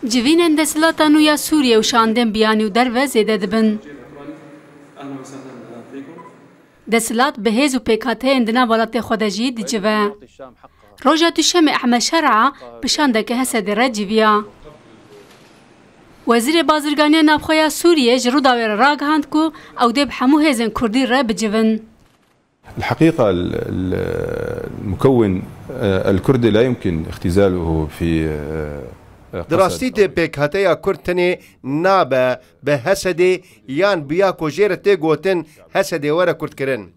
Civînên desthilata nû ya Sûriye û şandên biyanî û derve zêde dibin. Deshilat bi hêz û pêkhate di nav welatê xwe de jî dicive. Roja duşemê Ehmed Şer'a pişandeke Hesedê re civiya. Wezîrê Bazirganiya Navxweya Sûriye ji Rûdawê re ragihand ku ew dê bi hemû hêzên Kurdî re bicivin. الحقيقة المكون الكردي لا يمكن اختزاله في دراستي پێکهاتەیە کورد tenê nabe bi Hesedê yan biya kojêre tê gotin Hesedê were kurdkirin.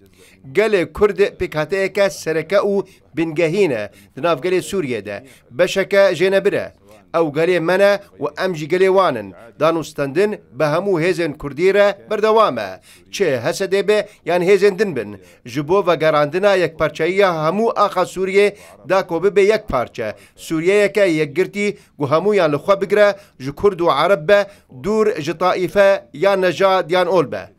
Gelê Kurd pêkhateyeke sereke û bingehîn e di nav gelê Sûriye de. Beşeke jênebir e. Ew gelê me ne û em jî gelê wan in. Danûstandin bi hemû hêzên Kurdî re berdewam e. Çi Hesedê be yan hêzên din bin. Ji bo vegerandina yekparçayiya hemû axa Sûriyê da ku bibe yek parçe. Sûriyeyeke yekgirtî û hemûyan li xwe bigire ji Kurd û Arab be dûr ji taîfe yan nejad yan ol be.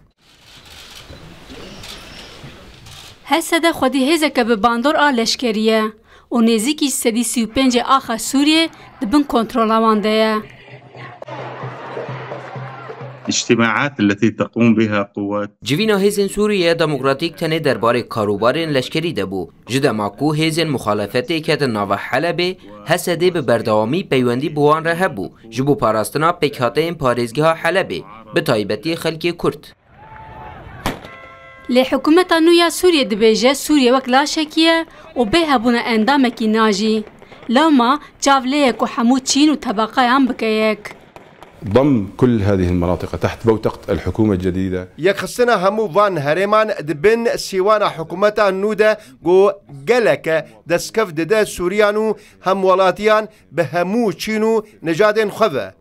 Hesedê xwedî hêzeke bi bandor a leşkeriye û nêzîkî 35 axa Sûriye dibin kontrola wan de ye. الاجتماعات التي تقوم بها قوات جوینا هیزن سوریه دموکراتیک تنه درباره کاروبارین لشکری دبو جدا ماکو هیزن مخالفتی که در ناو حلب حسده به بردوامی پیوندی بوان را هبو جبو پاراستنا پیکهاته این پارێزگها حلب به تایبەتی خەڵکی کورد. Lê hikûmeta nû ya Sûriye dibêje Sûriye wek laşekiye û bê hebûna endamekî najî. Lewma çavleyek û hemû çîn û tebaqayan bike yek. ضم كل هذه المناطق تحت بوتقة الحكومة الجديدة. يخصنا همو فان هرمان دبن سيوانا حكومتا نودا جو جلك دسكف ددا سوريانو هم ولاتيان بهمو تشينو نجادين خذا.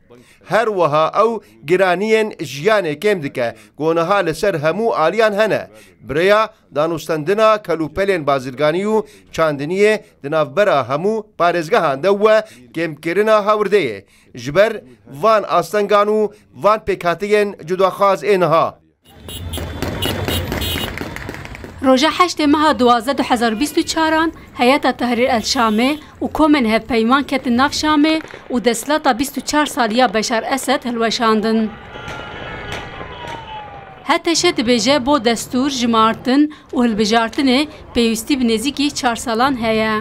هر وها او جرانيين جياني كيم دكا قونها لسر همو آليان هنا بريا دانوستندنا كالوبلين بازرگانيو چاندنيه دناف برا همو پارزگاهان دوا كيم كرنا هاورديه جبر وان آستنگانو وان پیکاتین جداخواز اینها Roja 8 meha 12 2024 Heyeta Tahrir el Şamê û komên hevpeyman ketin nav Şamê û desthilata 24 saliya Beşar Esed hilweşandin. Heteşê dibêje bo destûr, jimartin û hilbijartinê pêwîstî bi nêzîkî 4 salan heye.